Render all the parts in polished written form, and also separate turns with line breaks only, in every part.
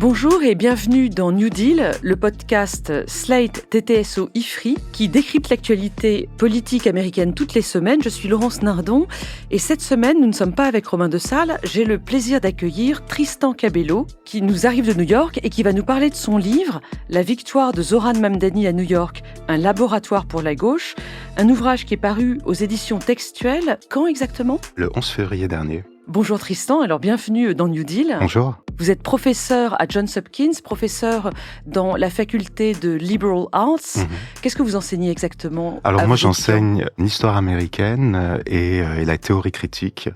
Bonjour et bienvenue dans New Deal, le podcast Slate TTSO IFRI qui décrypte l'actualité politique américaine toutes les semaines. Je suis Laurence Nardon et cette semaine, nous ne sommes pas avec Romain de Sales. J'ai le plaisir d'accueillir Tristan Cabello qui nous arrive de New York et qui va nous parler de son livre « La victoire de Zohran Mamdani à New York, un laboratoire pour la gauche », un ouvrage qui est paru aux éditions textuelles. Quand exactement ?
Le 11 février dernier.
Bonjour Tristan, alors bienvenue dans New Deal.
Bonjour.
Vous êtes professeur à Johns Hopkins, professeur dans la faculté de Liberal Arts. Qu'est-ce que vous enseignez exactement ?
Alors moi j'enseigne l'histoire américaine et la théorie critique.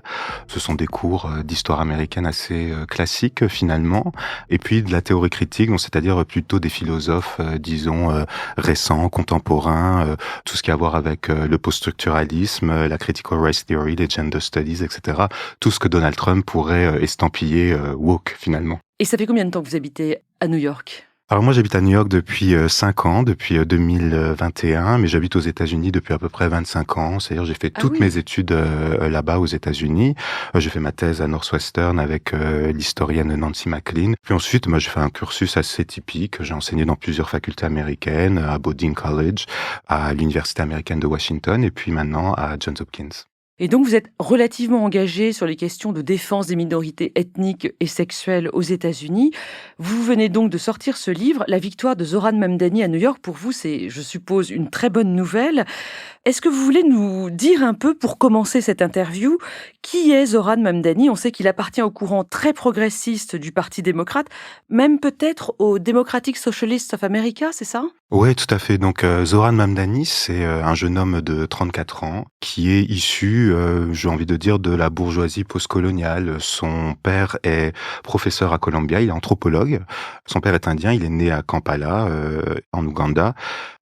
Ce sont des cours d'histoire américaine assez classiques finalement. Et puis de la théorie critique, donc c'est-à-dire plutôt des philosophes, disons, récents, contemporains, tout ce qui a à voir avec le post-structuralisme, la critical race theory, les gender studies, etc. Tout ce que Donald Trump pourrait estampiller woke finalement.
Et ça fait combien de temps que vous habitez à New York ?
Alors moi j'habite à New York depuis 5 ans, depuis 2021, mais j'habite aux États-Unis depuis à peu près 25 ans. C'est-à-dire j'ai fait toutes mes études là-bas aux États-Unis. J'ai fait ma thèse à Northwestern avec l'historienne Nancy MacLean. Puis ensuite, moi j'ai fait un cursus assez typique. J'ai enseigné dans plusieurs facultés américaines, à Bowdoin College, à l'Université américaine de Washington et puis maintenant à Johns Hopkins.
Et donc vous êtes relativement engagé sur les questions de défense des minorités ethniques et sexuelles aux États-Unis. Vous venez donc de sortir ce livre, La victoire de Zohran Mamdani à New York. Pour vous, c'est, je suppose, une très bonne nouvelle. Est-ce que vous voulez nous dire un peu, pour commencer cette interview, qui est Zohran Mamdani ? On sait qu'il appartient au courant très progressiste du Parti démocrate, même peut-être au Democratic Socialists of America, c'est ça ?
Oui, tout à fait. Donc Zohran Mamdani, c'est un jeune homme de 34 ans qui est issu, j'ai envie de dire, de la bourgeoisie postcoloniale. Son père est professeur à Columbia, il est anthropologue. Son père est indien, il est né à Kampala, en Ouganda.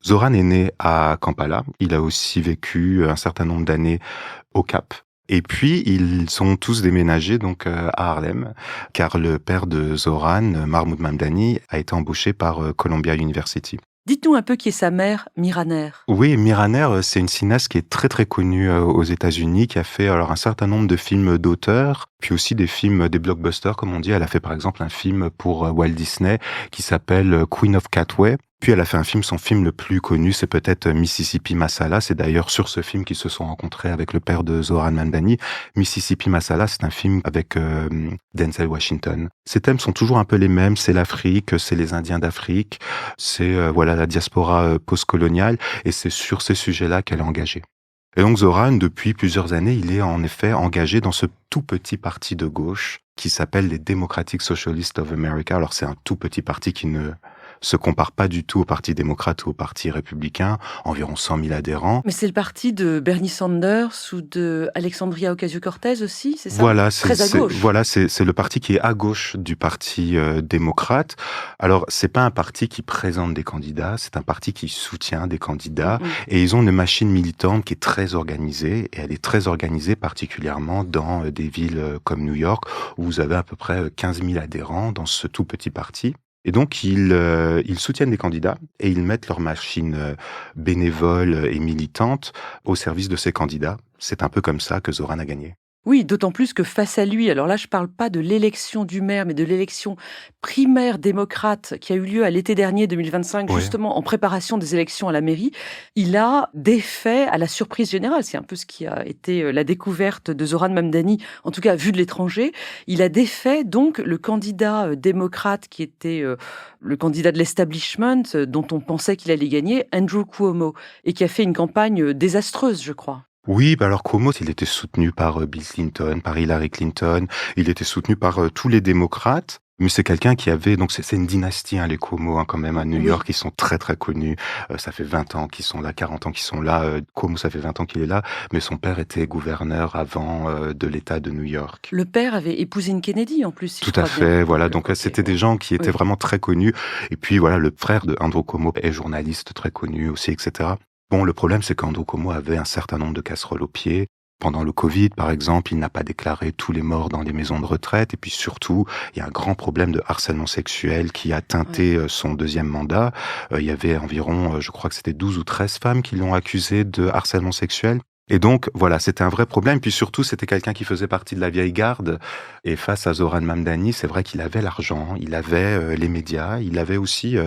Zohran est né à Kampala. Il a aussi vécu un certain nombre d'années au Cap. Et puis, ils sont tous déménagés donc à Harlem, car le père de Zohran, Mahmoud Mamdani, a été embauché par Columbia University.
Dites-nous un peu qui est sa mère, Mira Nair.
Oui, Mira Nair, c'est une cinéaste qui est très très connue aux États-Unis, qui a fait alors un certain nombre de films d'auteur, puis aussi des films, des blockbusters comme on dit. Elle a fait par exemple un film pour Walt Disney qui s'appelle Queen of Katwe. Puis elle a fait un film, son film le plus connu, c'est peut-être Mississippi Masala. C'est d'ailleurs sur ce film qu'ils se sont rencontrés avec le père de Zohran Mamdani. Mississippi Masala, c'est un film avec Denzel Washington. Ces thèmes sont toujours un peu les mêmes. C'est l'Afrique, c'est les Indiens d'Afrique, c'est voilà la diaspora postcoloniale. Et c'est sur ces sujets-là qu'elle est engagée. Et donc Zohran, depuis plusieurs années, il est en effet engagé dans ce tout petit parti de gauche qui s'appelle les Democratic Socialists of America. Alors c'est un tout petit parti qui ne se compare pas du tout au Parti démocrate ou au Parti républicain, environ 100 000 adhérents.
Mais c'est le parti de Bernie Sanders ou de Alexandria Ocasio-Cortez aussi, c'est ça ?
Voilà,
très à gauche.
Voilà, c'est le parti qui est à gauche du Parti démocrate. Alors, c'est pas un parti qui présente des candidats, c'est un parti qui soutient des candidats. Et ils ont une machine militante qui est très organisée, et elle est très organisée particulièrement dans des villes comme New York, où vous avez à peu près 15 000 adhérents dans ce tout petit parti. Et donc, ils soutiennent des candidats et ils mettent leur machine bénévole et militante au service de ces candidats. C'est un peu comme ça que Zohran a gagné.
Oui, d'autant plus que face à lui, alors là je parle pas de l'élection du maire, mais de l'élection primaire démocrate qui a eu lieu à l'été dernier 2025, justement en préparation des élections à la mairie, il a défait à la surprise générale, c'est un peu ce qui a été la découverte de Zohran Mamdani, en tout cas vu de l'étranger, il a défait donc le candidat démocrate qui était le candidat de l'establishment dont on pensait qu'il allait gagner, Andrew Cuomo, et qui a fait une campagne désastreuse, je crois.
Oui, alors Cuomo, il était soutenu par Bill Clinton, par Hillary Clinton, il était soutenu par tous les démocrates, mais c'est quelqu'un qui avait, donc c'est une dynastie, les Cuomo, quand même, à New York, ils sont très très connus, ça fait 20 ans qu'ils sont là, 40 ans qu'ils sont là, Cuomo, ça fait 20 ans qu'il est là, mais son père était gouverneur avant de l'État de New York.
Le père avait épousé une Kennedy, en plus, si
Tout à fait, voilà, donc c'était des gens qui étaient vraiment très connus, et puis voilà, le frère de Andrew Cuomo est journaliste très connu aussi, etc. Bon, le problème, c'est qu'Andrew Cuomo avait un certain nombre de casseroles aux pieds. Pendant le Covid, par exemple, il n'a pas déclaré tous les morts dans les maisons de retraite. Et puis surtout, il y a un grand problème de harcèlement sexuel qui a teinté son deuxième mandat. Il y avait environ, je crois que c'était 12 ou 13 femmes qui l'ont accusé de harcèlement sexuel. Et donc, voilà, c'était un vrai problème. Puis surtout, c'était quelqu'un qui faisait partie de la vieille garde. Et face à Zoran Mamdani, c'est vrai qu'il avait l'argent, il avait les médias, il avait aussi,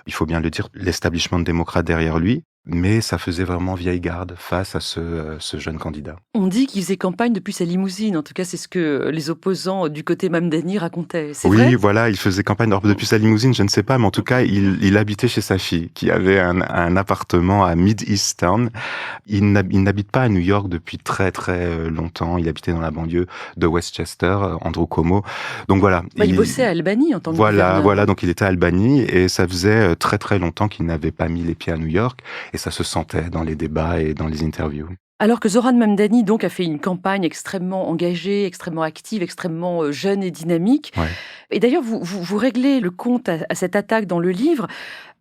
il faut bien le dire, l'establishment démocrate derrière lui. Mais ça faisait vraiment vieille garde face à ce jeune candidat.
On dit qu'il faisait campagne depuis sa limousine. En tout cas, c'est ce que les opposants du côté Mamdani racontaient. C'est
Oui,
vrai?
voilà, il faisait campagne depuis sa limousine, je ne sais pas, mais en tout cas, il habitait chez sa fille, qui avait un appartement à Mid-East Town. Il n'habite pas à New York depuis très très longtemps. Il habitait dans la banlieue de Westchester, Andrew Cuomo. Donc voilà.
Il bossait à Albany en tant que gouverneur.
Voilà, donc il était à Albany et ça faisait très très longtemps qu'il n'avait pas mis les pieds à New York et ça se sentait dans les débats et dans les interviews.
Alors que Zoran Mamdani donc a fait une campagne extrêmement engagée, extrêmement active, extrêmement jeune et dynamique.
Ouais.
Et d'ailleurs, vous réglez le compte à cette attaque dans le livre.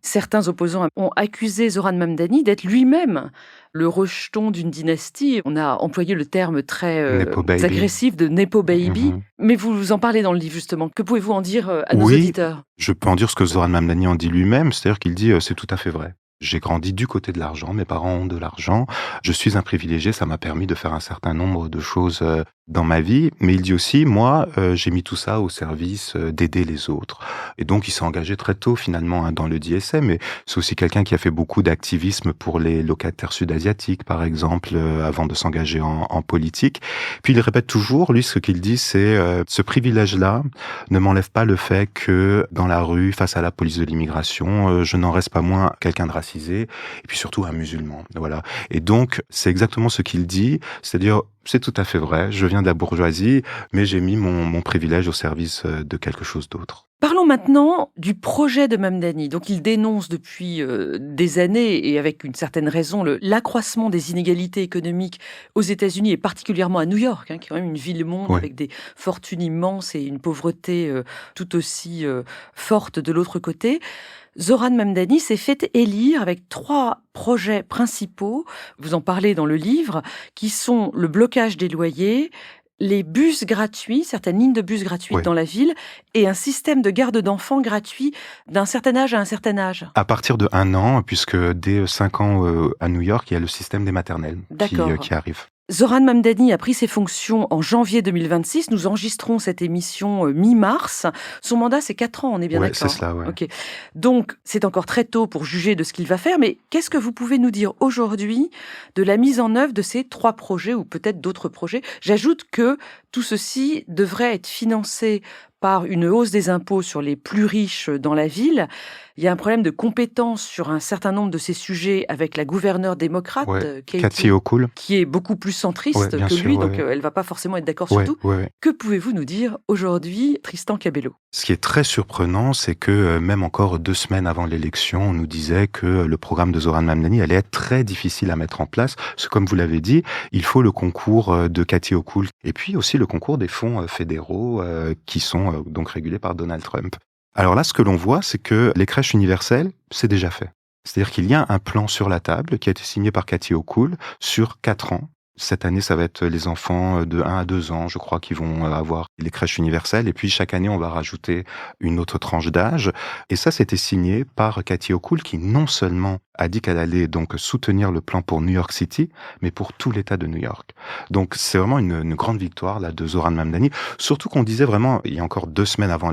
Certains opposants ont accusé Zoran Mamdani d'être lui-même le rejeton d'une dynastie. On a employé le terme très agressif de Nepo Baby.
Mm-hmm.
Mais vous en parlez dans le livre, justement. Que pouvez-vous en dire à nos auditeurs?
Je peux en dire ce que Zoran Mamdani en dit lui-même, c'est-à-dire qu'il dit c'est tout à fait vrai. J'ai grandi du côté de l'argent, mes parents ont de l'argent, je suis un privilégié, ça m'a permis de faire un certain nombre de choses dans ma vie, mais il dit aussi, moi, j'ai mis tout ça au service d'aider les autres. Et donc, il s'est engagé très tôt, finalement, dans le DSM, mais c'est aussi quelqu'un qui a fait beaucoup d'activisme pour les locataires sud-asiatiques, par exemple, avant de s'engager en politique. Puis, il répète toujours, lui, ce qu'il dit, c'est ce privilège-là ne m'enlève pas le fait que, dans la rue, face à la police de l'immigration, je n'en reste pas moins quelqu'un de racisé, et puis surtout un musulman. Voilà. Et donc, c'est exactement ce qu'il dit, c'est-à-dire, c'est tout à fait vrai, je viens de la bourgeoisie, mais j'ai mis mon privilège au service de quelque chose d'autre.
Parlons maintenant du projet de Mamdani. Donc, il dénonce depuis des années, et avec une certaine raison, l'accroissement des inégalités économiques aux États-Unis, et particulièrement à New York, qui est quand même une ville-monde avec des fortunes immenses et une pauvreté tout aussi forte de l'autre côté. Zoran Mamdani s'est fait élire avec 3 projets principaux, vous en parlez dans le livre, qui sont le blocage des loyers, les bus gratuits, certaines lignes de bus gratuites dans la ville, et un système de garde d'enfants gratuit d'un certain âge à un certain âge.
À partir de 1 an, puisque dès 5 ans à New York, il y a le système des maternelles qui arrive.
Zoran Mamdani a pris ses fonctions en janvier 2026. Nous enregistrons cette émission mi-mars. Son mandat, c'est 4 ans, on est bien d'accord?
C'est cela, ouais.
Okay. Donc, c'est encore très tôt pour juger de ce qu'il va faire, mais qu'est-ce que vous pouvez nous dire aujourd'hui de la mise en œuvre de ces 3 projets, ou peut-être d'autres projets? J'ajoute que tout ceci devrait être financé par une hausse des impôts sur les plus riches dans la ville. Il y a un problème de compétence sur un certain nombre de ces sujets avec la gouverneure démocrate,
Kathy Hochul,
qui est beaucoup plus centriste que lui, donc elle ne va pas forcément être d'accord sur tout. Que pouvez-vous nous dire aujourd'hui, Tristan Cabello?
Ce qui est très surprenant, c'est que même encore 2 semaines avant l'élection, on nous disait que le programme de Zoran Mamdani allait être très difficile à mettre en place. Parce que, comme vous l'avez dit, il faut le concours de Kathy Hochul et puis aussi le concours des fonds fédéraux qui sont donc régulés par Donald Trump. Alors là, ce que l'on voit, c'est que les crèches universelles, c'est déjà fait. C'est-à-dire qu'il y a un plan sur la table qui a été signé par Kathy Hochul sur 4 ans. Cette année, ça va être les enfants de 1 à 2 ans, je crois, qui vont avoir les crèches universelles. Et puis, chaque année, on va rajouter une autre tranche d'âge. Et ça, c'était signé par Kathy Hochul, qui non seulement a dit qu'elle allait donc soutenir le plan pour New York City, mais pour tout l'État de New York. Donc, c'est vraiment une grande victoire là de Zoran Mamdani. Surtout qu'on disait vraiment, il y a encore 2 semaines avant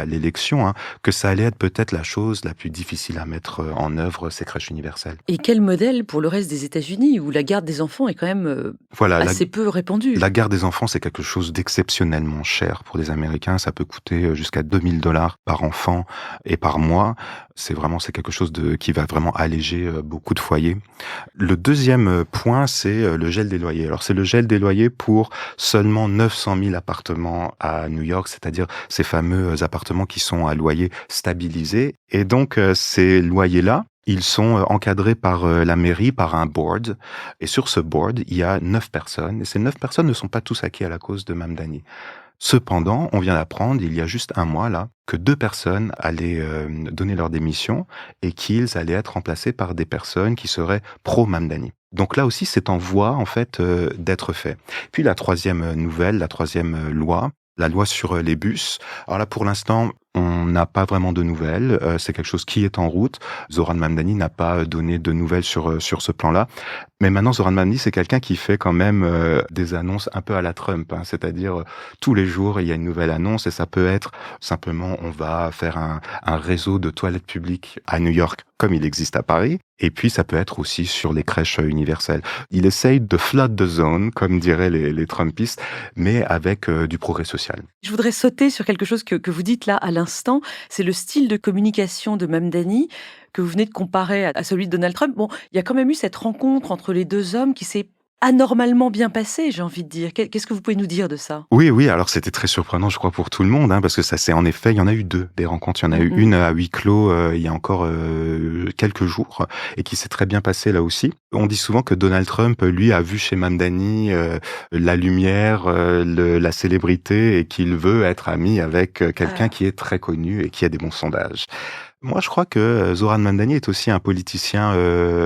l'élection, que ça allait être peut-être la chose la plus difficile à mettre en œuvre, ces crèches universelles.
Et quel modèle pour le reste des États-Unis, où la garde des enfants est quand même assez peu répandue?
La garde des enfants, c'est quelque chose d'exceptionnellement cher pour les Américains. Ça peut coûter jusqu'à $2000 par enfant et par mois. C'est quelque chose qui va vraiment alléger beaucoup de foyers. Le deuxième point, c'est le gel des loyers. Alors, c'est le gel des loyers pour seulement 900 000 appartements à New York, c'est-à-dire ces fameux appartements qui sont à loyer stabilisé. Et donc, ces loyers-là, ils sont encadrés par la mairie, par un board. Et sur ce board, il y a 9 personnes. Et ces 9 personnes ne sont pas tous acquis à la cause de Mamdani. Cependant, on vient d'apprendre, il y a juste 1 mois, là, que 2 personnes allaient donner leur démission et qu'ils allaient être remplacés par des personnes qui seraient pro-Mamdani. Donc là aussi, c'est en voie, en fait, d'être fait. Puis la troisième nouvelle, la troisième loi, la loi sur les bus. Alors là, pour l'instant, on n'a pas vraiment de nouvelles. C'est quelque chose qui est en route. Zoran Mamdani n'a pas donné de nouvelles sur ce plan-là. Mais maintenant, Zoran Mamdani, c'est quelqu'un qui fait quand même des annonces un peu à la Trump. C'est-à-dire, tous les jours, il y a une nouvelle annonce et ça peut être simplement, on va faire un réseau de toilettes publiques à New York, comme il existe à Paris. Et puis, ça peut être aussi sur les crèches universelles. Il essaye de flood the zone, comme diraient les Trumpistes, mais avec du progrès social.
Je voudrais sauter sur quelque chose que vous dites là à l'instant. C'est le style de communication de Mamdani que vous venez de comparer à celui de Donald Trump. Bon, il y a quand même eu cette rencontre entre les deux hommes qui s'est anormalement bien passée, j'ai envie de dire. Qu'est-ce que vous pouvez nous dire de ça?
Oui, alors c'était très surprenant, je crois, pour tout le monde, parce que ça c'est en effet, il y en a eu deux, des rencontres. Il y en a eu une à huis clos il y a encore quelques jours, et qui s'est très bien passée là aussi. On dit souvent que Donald Trump, lui, a vu chez Mamdani la lumière, la célébrité, et qu'il veut être ami avec quelqu'un qui est très connu et qui a des bons sondages. Moi, je crois que Zoran Mamdani est aussi un politicien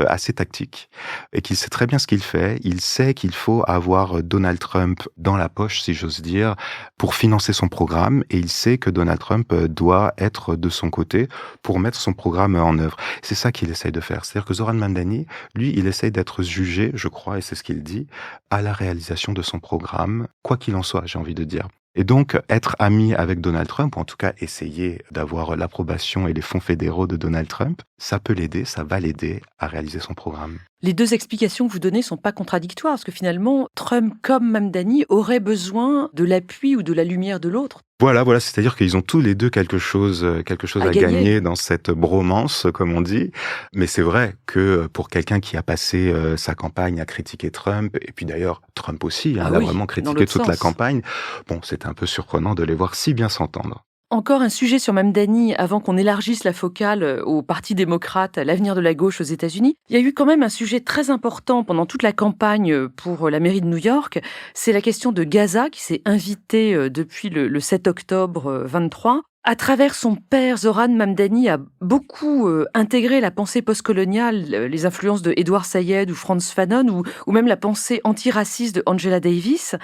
assez tactique et qu'il sait très bien ce qu'il fait. Il sait qu'il faut avoir Donald Trump dans la poche, si j'ose dire, pour financer son programme, et il sait que Donald Trump doit être de son côté pour mettre son programme en œuvre. C'est ça qu'il essaye de faire. C'est-à-dire que Zoran Mamdani, lui, il essaye d'être jugé, je crois, et c'est ce qu'il dit, à la réalisation de son programme, quoi qu'il en soit, j'ai envie de dire. Et donc, être ami avec Donald Trump, ou en tout cas essayer d'avoir l'approbation et les fonds fédéraux de Donald Trump, ça peut l'aider, ça va l'aider à réaliser son programme.
Les deux explications que vous donnez sont pas contradictoires, parce que finalement, Trump comme Mamdani auraient besoin de l'appui ou de la lumière de l'autre.
Voilà, c'est-à-dire qu'ils ont tous les deux quelque chose à gagner dans cette bromance, comme on dit. Mais c'est vrai que pour quelqu'un qui a passé sa campagne à critiquer Trump, et puis d'ailleurs Trump aussi, il a vraiment critiqué toute la campagne, bon, c'est un peu surprenant de les voir si bien s'entendre.
Encore un sujet sur Mamdani avant qu'on élargisse la focale au Parti démocrate, à l'avenir de la gauche aux États-Unis. Il y a eu quand même un sujet très important pendant toute la campagne pour la mairie de New York. C'est la question de Gaza qui s'est invitée depuis le 7 octobre 23. À travers son père, Zoran Mamdani a beaucoup intégré la pensée postcoloniale, les influences de Edward Said ou Frantz Fanon ou même la pensée antiraciste de Angela Davis.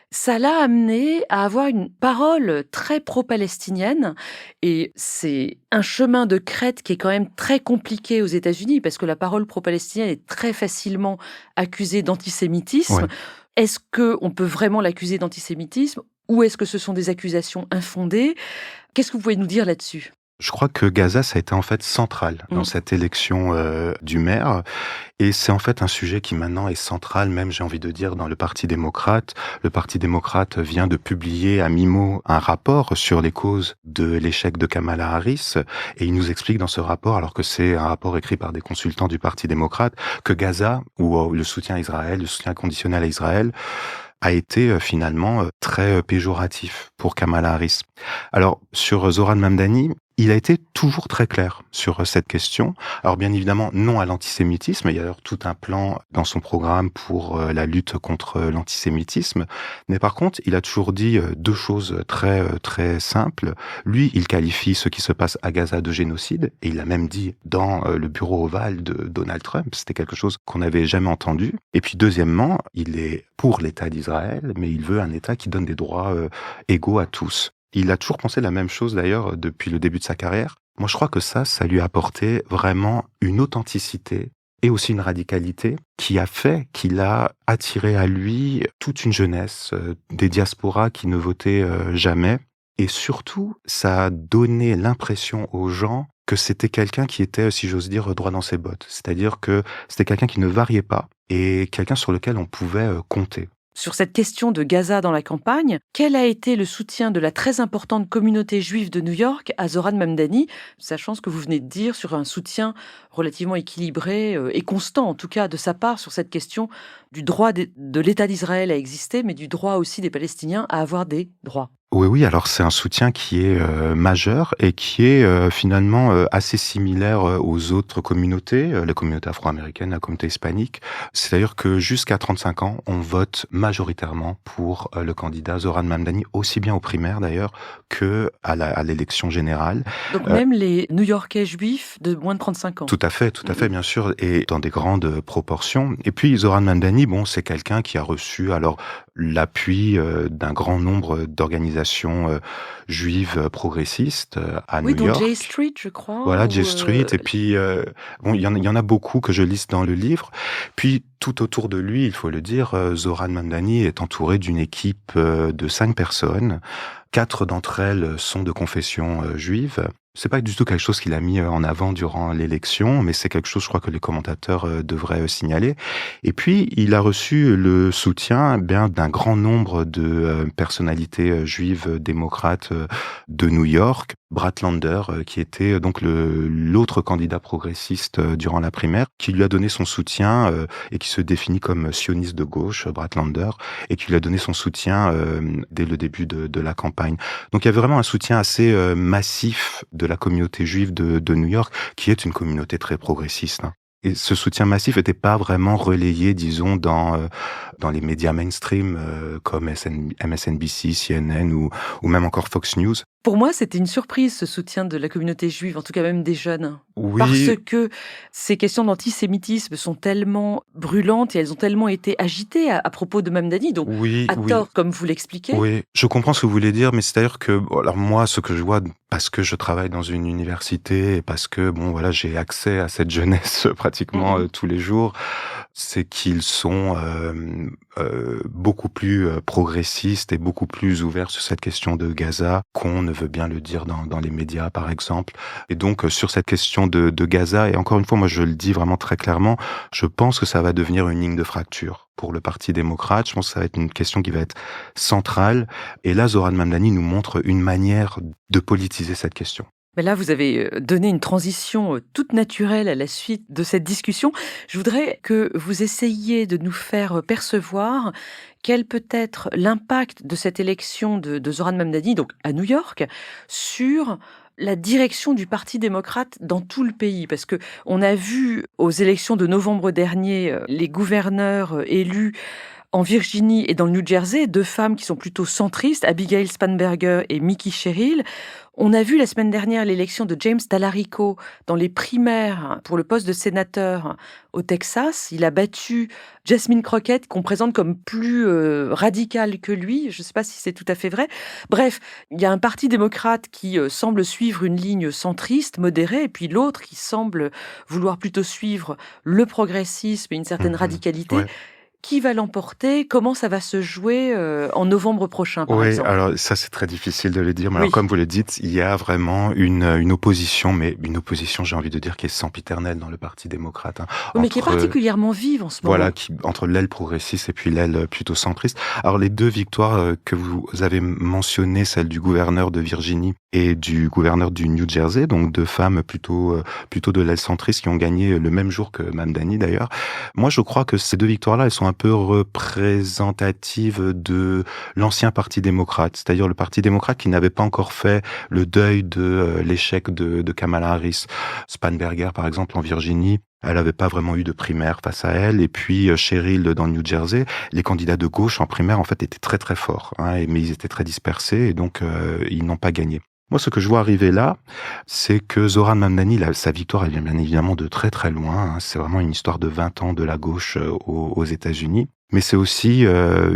Ça l'a amené à avoir une parole très pro-palestinienne, et c'est un chemin de crête qui est quand même très compliqué aux États-Unis parce que la parole pro-palestinienne est très facilement accusée d'antisémitisme. Ouais. Est-ce qu'on peut vraiment l'accuser d'antisémitisme ou est-ce que ce sont des accusations infondées? Qu'est-ce que vous pouvez nous dire là-dessus?
Je crois que Gaza, ça a été en fait central dans cette élection du maire. Et c'est en fait un sujet qui maintenant est central, même j'ai envie de dire, dans le Parti démocrate. Le Parti démocrate vient de publier à mi-mot un rapport sur les causes de l'échec de Kamala Harris. Et il nous explique dans ce rapport, alors que c'est un rapport écrit par des consultants du Parti démocrate, que Gaza, ou le soutien à Israël, le soutien conditionnel à Israël, a été finalement très péjoratif pour Kamala Harris. Alors, sur Zoran Mamdani, il a été toujours très clair sur cette question. Alors bien évidemment, non à l'antisémitisme. Il y a d'ailleurs tout un plan dans son programme pour la lutte contre l'antisémitisme. Mais par contre, il a toujours dit deux choses très simples. Lui, il qualifie ce qui se passe à Gaza de génocide. Et il l'a même dit dans le bureau ovale de Donald Trump. C'était quelque chose qu'on n'avait jamais entendu. Et puis deuxièmement, il est pour l'État d'Israël, mais il veut un État qui donne des droits égaux à tous. Il a toujours pensé la même chose d'ailleurs depuis le début de sa carrière. Moi je crois que ça lui a apporté vraiment une authenticité et aussi une radicalité qui a fait qu'il a attiré à lui toute une jeunesse, des diasporas qui ne votaient jamais. Et surtout, ça a donné l'impression aux gens que c'était quelqu'un qui était, si j'ose dire, droit dans ses bottes. C'est-à-dire que c'était quelqu'un qui ne variait pas et quelqu'un sur lequel on pouvait compter.
Sur cette question de Gaza dans la campagne, quel a été le soutien de la très importante communauté juive de New York à Zoran Mamdani, sachant ce que vous venez de dire sur un soutien relativement équilibré et constant, en tout cas de sa part, sur cette question du droit de l'État d'Israël à exister, mais du droit aussi des Palestiniens à avoir des droits?
Oui, alors c'est un soutien qui est majeur et qui est finalement assez similaire aux autres communautés, la communauté afro-américaine, la communauté hispanique. C'est-à-dire que jusqu'à 35 ans, on vote majoritairement pour le candidat Zoran Mamdani, aussi bien aux primaires d'ailleurs que à l'élection générale.
Donc même les New-Yorkais juifs de moins de 35 ans.
Tout à fait, bien sûr, et dans des grandes proportions. Et puis Zoran Mamdani, bon, c'est quelqu'un qui a reçu alors l'appui d'un grand nombre d'organisations organisations juives progressistes à
Oui,
New
dont J
York.
Street, je crois,
Voilà,
ou
J Street, et puis bon, il y en a beaucoup que je liste dans le livre. Puis tout autour de lui, il faut le dire, Zohran Mamdani est entouré d'une équipe de 5 personnes. 4 d'entre elles sont de confession juive. C'est pas du tout quelque chose qu'il a mis en avant durant l'élection, mais c'est quelque chose, je crois, que les commentateurs devraient signaler. Et puis, il a reçu le soutien bien d'un grand nombre de personnalités juives démocrates de New York. Bratlander, qui était donc l'autre candidat progressiste durant la primaire, qui lui a donné son soutien et qui se définit comme sioniste de gauche, Bratlander, et qui lui a donné son soutien dès le début de la campagne. Donc il y avait vraiment un soutien assez massif de la communauté juive de New York, qui est une communauté très progressiste, hein. Et ce soutien massif n'était pas vraiment relayé, disons, dans les médias mainstream comme MSNBC, CNN ou même encore Fox News.
Pour moi, c'était une surprise, ce soutien de la communauté juive, en tout cas même des jeunes.
Oui.
Parce que ces questions d'antisémitisme sont tellement brûlantes et elles ont tellement été agitées à propos de Mamdani, donc
Oui,
à
oui.
tort, comme vous l'expliquez.
Oui, je comprends ce que vous voulez dire, mais c'est-à-dire que, alors moi, ce que je vois, parce que je travaille dans une université et parce que, bon, voilà, j'ai accès à cette jeunesse pratiquement tous les jours, c'est qu'ils sont beaucoup plus progressistes et beaucoup plus ouverts sur cette question de Gaza qu'on ne veut bien le dire dans les médias, par exemple. Et donc, sur cette question de Gaza, et encore une fois, moi, je le dis vraiment très clairement, je pense que ça va devenir une ligne de fracture pour le Parti démocrate. Je pense que ça va être une question qui va être centrale. Et là, Zohran Mamdani nous montre une manière de politiser cette question.
Mais là, vous avez donné une transition toute naturelle à la suite de cette discussion. Je voudrais que vous essayiez de nous faire percevoir quel peut être l'impact de cette élection de Zohran Mamdani, donc à New York, sur la direction du Parti démocrate dans tout le pays. Parce que on a vu aux élections de novembre dernier les gouverneurs élus en Virginie et dans le New Jersey, 2 femmes qui sont plutôt centristes, Abigail Spanberger et Mickey Sherrill. On a vu la semaine dernière l'élection de James Talarico dans les primaires pour le poste de sénateur au Texas. Il a battu Jasmine Crockett, qu'on présente comme plus radicale que lui. Je ne sais pas si c'est tout à fait vrai. Bref, il y a un parti démocrate qui semble suivre une ligne centriste, modérée, et puis l'autre qui semble vouloir plutôt suivre le progressisme et une certaine radicalité.
Ouais.
Qui va l'emporter? Comment ça va se jouer en novembre prochain, par exemple?
Alors ça c'est très difficile de le dire, mais
Oui.
alors comme vous le dites, il y a vraiment une opposition, mais une opposition, j'ai envie de dire, qui est sempiternelle dans le Parti démocrate. Hein,
Oui, mais qui est particulièrement vive en ce moment.
Voilà, entre l'aile progressiste et puis l'aile plutôt centriste. Alors les 2 victoires que vous avez mentionnées, celle du gouverneur de Virginie et du gouverneur du New Jersey, donc 2 femmes plutôt de l'aile centriste qui ont gagné le même jour que Mamdani d'ailleurs. Moi je crois que ces 2 victoires-là, elles sont un peu représentatives de l'ancien Parti démocrate, c'est-à-dire le Parti démocrate qui n'avait pas encore fait le deuil de l'échec de Kamala Harris. Spanberger, par exemple, en Virginie, elle n'avait pas vraiment eu de primaire face à elle. Et puis Sherrill dans le New Jersey, les candidats de gauche en primaire, en fait, étaient très très forts, hein, mais ils étaient très dispersés et donc ils n'ont pas gagné. Moi, ce que je vois arriver là, c'est que Zohran Mamdani, sa victoire, elle vient bien évidemment de très très loin. Hein. C'est vraiment une histoire de 20 ans de la gauche aux États-Unis. Mais c'est aussi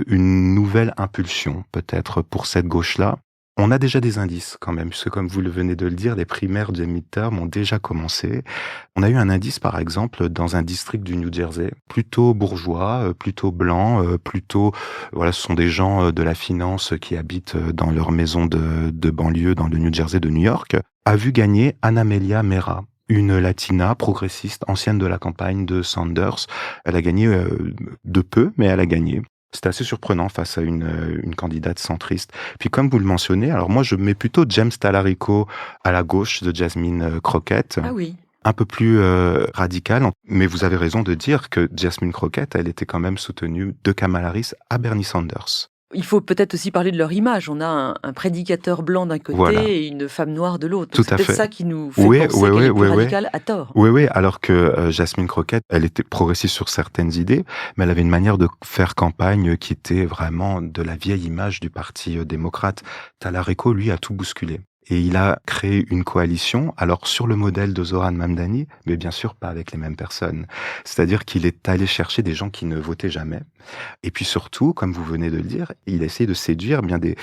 une nouvelle impulsion, peut-être, pour cette gauche-là. On a déjà des indices quand même, puisque comme vous le venez de le dire, les primaires de midterm ont déjà commencé. On a eu un indice, par exemple, dans un district du New Jersey, plutôt bourgeois, plutôt blanc, voilà, ce sont des gens de la finance qui habitent dans leur maison de banlieue dans le New Jersey de New York, a vu gagner Anamelia Mera, une latina progressiste, ancienne de la campagne de Sanders. Elle a gagné de peu, mais elle a gagné. C'était assez surprenant face à une candidate centriste. Puis comme vous le mentionnez, alors moi je mets plutôt James Talarico à la gauche de Jasmine Crockett.
Ah oui.
Un peu plus radical, mais vous avez raison de dire que Jasmine Crockett, elle était quand même soutenue de Kamala Harris à Bernie Sanders.
Il faut peut-être aussi parler de leur image. On a un prédicateur blanc d'un côté
Voilà.
et une femme noire de l'autre.
Tout
C'est
à
peut-être
fait.
ça qui nous fait penser qu'elle est plus radicale à tort.
Oui, alors que Jasmine Crockett, elle était progressiste sur certaines idées, mais elle avait une manière de faire campagne qui était vraiment de la vieille image du Parti démocrate. Talarico, lui, a tout bousculé. Et il a créé une coalition, alors sur le modèle de Zoran Mamdani, mais bien sûr pas avec les mêmes personnes. C'est-à-dire qu'il est allé chercher des gens qui ne votaient jamais. Et puis surtout, comme vous venez de le dire, il a essayé de séduire bien des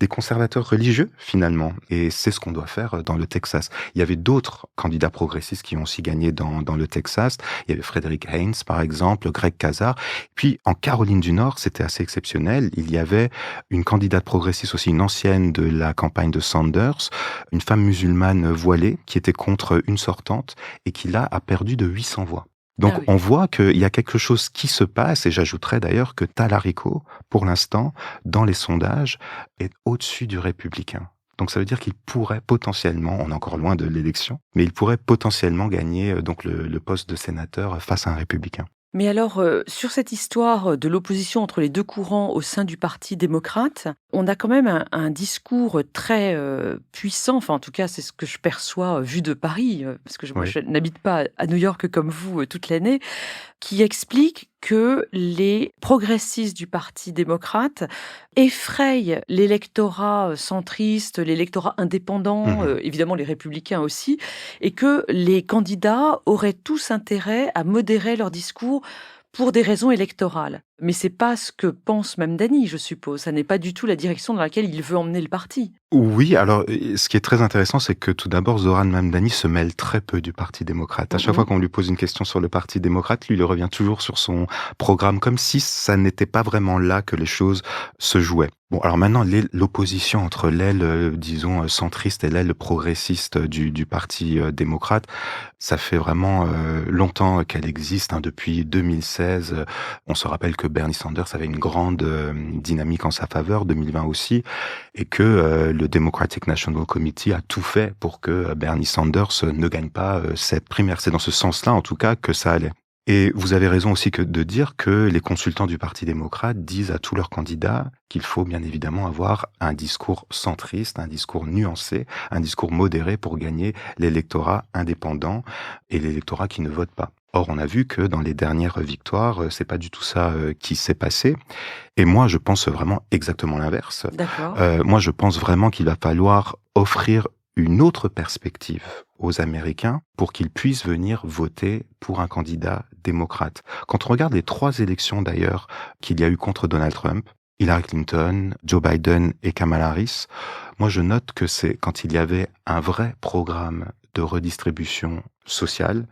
conservateurs religieux, finalement. Et c'est ce qu'on doit faire dans le Texas. Il y avait d'autres candidats progressistes qui ont aussi gagné dans le Texas. Il y avait Frederick Haynes, par exemple, Greg Casar. Puis en Caroline du Nord, c'était assez exceptionnel. Il y avait une candidate progressiste aussi, une ancienne de la campagne de Sanders, une femme musulmane voilée qui était contre une sortante et qui là a perdu de 800 voix. Donc
Ah oui.
on voit qu'il y a quelque chose qui se passe, et j'ajouterais d'ailleurs que Talarico, pour l'instant, dans les sondages, est au-dessus du républicain. Donc ça veut dire qu'il pourrait potentiellement, on est encore loin de l'élection, mais il pourrait potentiellement gagner donc le poste de sénateur face à un républicain.
Mais alors, sur cette histoire de l'opposition entre les 2 courants au sein du parti démocrate, on a quand même un discours très, puissant, enfin en tout cas c'est ce que je perçois, vu de Paris, parce que moi
Oui.
je n'habite pas à New York comme vous, toute l'année, qui explique que les progressistes du parti démocrate effrayent l'électorat, centriste, l'électorat indépendant,
Mhm.
évidemment les républicains aussi, et que les candidats auraient tous intérêt à modérer leur discours pour des raisons électorales. Mais c'est pas ce que pense Mamdani, je suppose. Ça n'est pas du tout la direction dans laquelle il veut emmener le parti.
Oui, alors ce qui est très intéressant, c'est que tout d'abord, Zoran Mamdani se mêle très peu du Parti démocrate. À chaque fois
Mmh.
qu'on lui pose une question sur le Parti démocrate, lui, il revient toujours sur son programme, comme si ça n'était pas vraiment là que les choses se jouaient. Bon, alors maintenant, l'opposition entre l'aile, disons, centriste et l'aile progressiste du Parti démocrate, ça fait vraiment longtemps qu'elle existe, hein, depuis 2016. On se rappelle que Bernie Sanders avait une grande dynamique en sa faveur, 2020 aussi, et que le Democratic National Committee a tout fait pour que Bernie Sanders ne gagne pas cette primaire. C'est dans ce sens-là, en tout cas, que ça allait. Et vous avez raison aussi de dire que les consultants du Parti démocrate disent à tous leurs candidats qu'il faut bien évidemment avoir un discours centriste, un discours nuancé, un discours modéré pour gagner l'électorat indépendant et l'électorat qui ne vote pas. Or, on a vu que dans les dernières victoires, c'est pas du tout ça qui s'est passé. Et moi, je pense vraiment exactement l'inverse.
D'accord.
Moi, je pense vraiment qu'il va falloir offrir une autre perspective aux Américains pour qu'ils puissent venir voter pour un candidat démocrate. Quand on regarde les 3 élections d'ailleurs qu'il y a eu contre Donald Trump, Hillary Clinton, Joe Biden et Kamala Harris, moi je note que c'est quand il y avait un vrai programme de redistribution sociale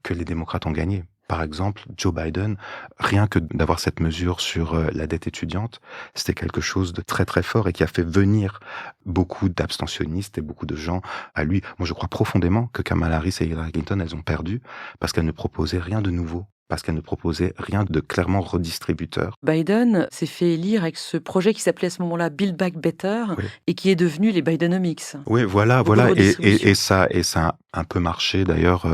que les démocrates ont gagné. Par exemple, Joe Biden, rien que d'avoir cette mesure sur la dette étudiante, c'était quelque chose de très très fort et qui a fait venir beaucoup d'abstentionnistes et beaucoup de gens à lui. Moi, je crois profondément que Kamala Harris et Hillary Clinton, elles ont perdu parce qu'elles ne proposaient rien de nouveau, parce qu'elles ne proposaient rien de clairement redistributeur.
Biden s'est fait élire avec ce projet qui s'appelait à ce moment-là Build Back Better
Oui.
et qui est devenu les Bidenomics.
Oui, voilà,
Beaucoup de
voilà,
redistribution.
et ça a un peu marché d'ailleurs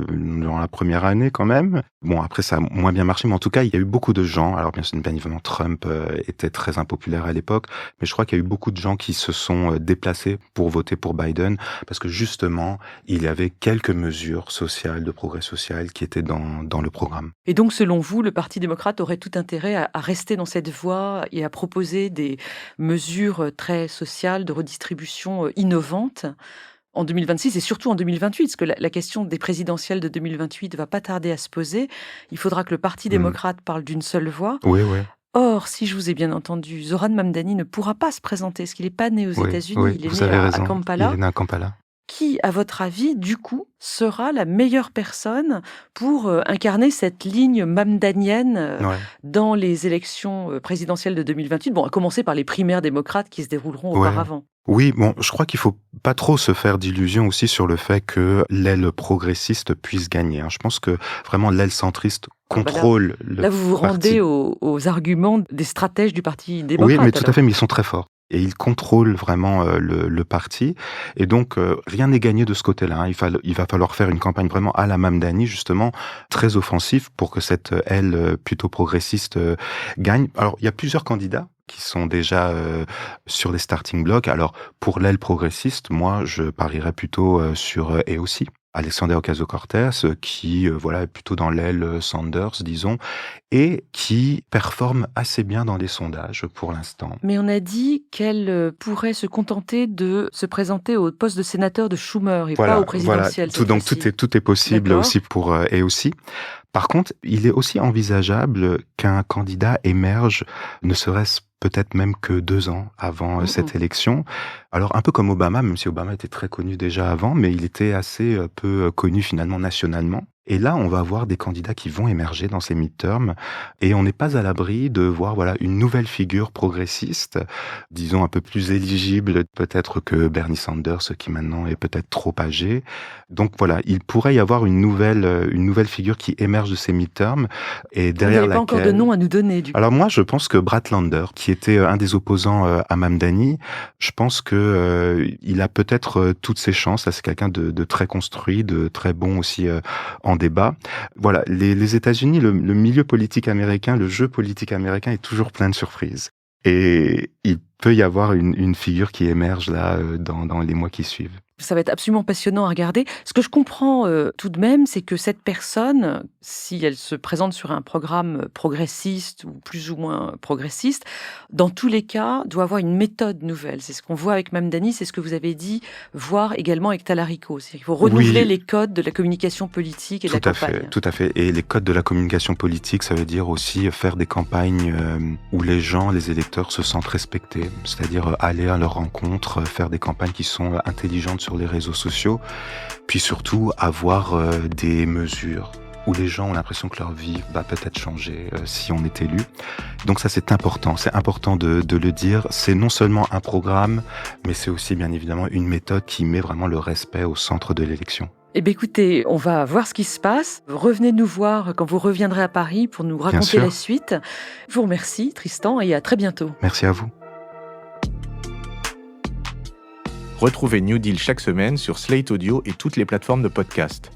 dans la première année quand même. Bon, après ça a moins bien marché, mais en tout cas il y a eu beaucoup de gens. Alors bien évidemment Trump était très impopulaire à l'époque, mais je crois qu'il y a eu beaucoup de gens qui se sont déplacés pour voter pour Biden parce que justement il y avait quelques mesures sociales, de progrès social qui étaient dans le programme.
Et donc, selon vous, le Parti démocrate aurait tout intérêt à rester dans cette voie et à proposer des mesures très sociales de redistribution innovantes en 2026 et surtout en 2028, parce que la question des présidentielles de 2028 va pas tarder à se poser. Il faudra que le Parti
Mm.
démocrate parle d'une seule voix.
Oui, oui,
Or, si je vous ai bien entendu, Zoran Mamdani ne pourra pas se présenter, parce qu'il n'est pas né aux
oui,
États-Unis,
oui,
il est
vous
né
avez
à
raison. Il
Kampala.
est né à Kampala.
Qui, à votre avis, du coup, sera la meilleure personne pour incarner cette ligne mamdanienne
Ouais.
dans les élections présidentielles de 2028? Bon, à commencer par les primaires démocrates qui se dérouleront
Ouais.
auparavant.
Oui, bon, je crois qu'il faut pas trop se faire d'illusions aussi sur le fait que l'aile progressiste puisse gagner, hein. Je pense que vraiment l'aile centriste
Ah bah
contrôle le
là, vous vous
parti.
rendez aux arguments des stratèges du Parti
Oui, mais
démocrate,
tout à
alors.
fait, mais ils sont très forts. Et ils contrôlent vraiment le parti. Et donc, rien n'est gagné de ce côté-là, hein. Il va falloir faire une campagne vraiment à la Mamdani, justement, très offensive pour que cette aile plutôt progressiste gagne. Alors, il y a plusieurs candidats qui sont déjà sur les starting blocks. Alors, pour l'aile progressiste, moi, je parierais plutôt sur AOC. Alexandria Ocasio-Cortez, qui voilà, est plutôt dans l'aile Sanders, disons, et qui performe assez bien dans les sondages pour l'instant.
Mais on a dit qu'elle pourrait se contenter de se présenter au poste de sénateur de Schumer et pas au présidentiel.
Donc tout est possible. D'accord. Aussi pour AOC. Par contre, il est aussi envisageable qu'un candidat émerge, ne serait-ce peut-être même que 2 ans avant cette élection. Alors un peu comme Obama, même si Obama était très connu déjà avant, mais il était assez peu connu finalement nationalement. Et là, on va voir des candidats qui vont émerger dans ces midterms, et on n'est pas à l'abri de voir voilà une nouvelle figure progressiste, disons un peu plus éligible peut-être que Bernie Sanders, qui maintenant est peut-être trop âgé. Donc voilà, il pourrait y avoir une nouvelle figure qui émerge de ces midterms, et derrière laquelle...
Vous n'avez pas encore de nom à nous donner, du coup.
Alors moi, je pense que Brad Lander, qui était un des opposants à Mamdani, je pense que il a peut-être toutes ses chances. Là, c'est quelqu'un de très construit, de très bon aussi en débat. Voilà, les États-Unis, le milieu politique américain, le jeu politique américain est toujours plein de surprises. Et il peut y avoir une figure qui émerge là dans les mois qui suivent.
Ça va être absolument passionnant à regarder. Ce que je comprends tout de même, c'est que cette personne, si elle se présente sur un programme progressiste ou plus ou moins progressiste, dans tous les cas, doit avoir une méthode nouvelle. C'est ce qu'on voit avec Mamdani, c'est ce que vous avez dit, voir également avec Talarico. C'est-à-dire qu'il faut renouveler les codes de la communication politique et de la campagne.
Tout à fait. Et les codes de la communication politique, ça veut dire aussi faire des campagnes où les gens, les électeurs se sentent respectés. C'est-à-dire aller à leur rencontre, faire des campagnes qui sont intelligentes sur les réseaux sociaux, puis surtout avoir des mesures où les gens ont l'impression que leur vie va peut-être changer si on est élu. Donc ça, c'est important de le dire. C'est non seulement un programme, mais c'est aussi bien évidemment une méthode qui met vraiment le respect au centre de l'élection.
Eh bien écoutez, on va voir ce qui se passe. Revenez nous voir quand vous reviendrez à Paris pour nous raconter la suite. Je vous remercie Tristan et à très bientôt.
Merci à vous.
Retrouvez New Deal chaque semaine sur Slate Audio et toutes les plateformes de podcast.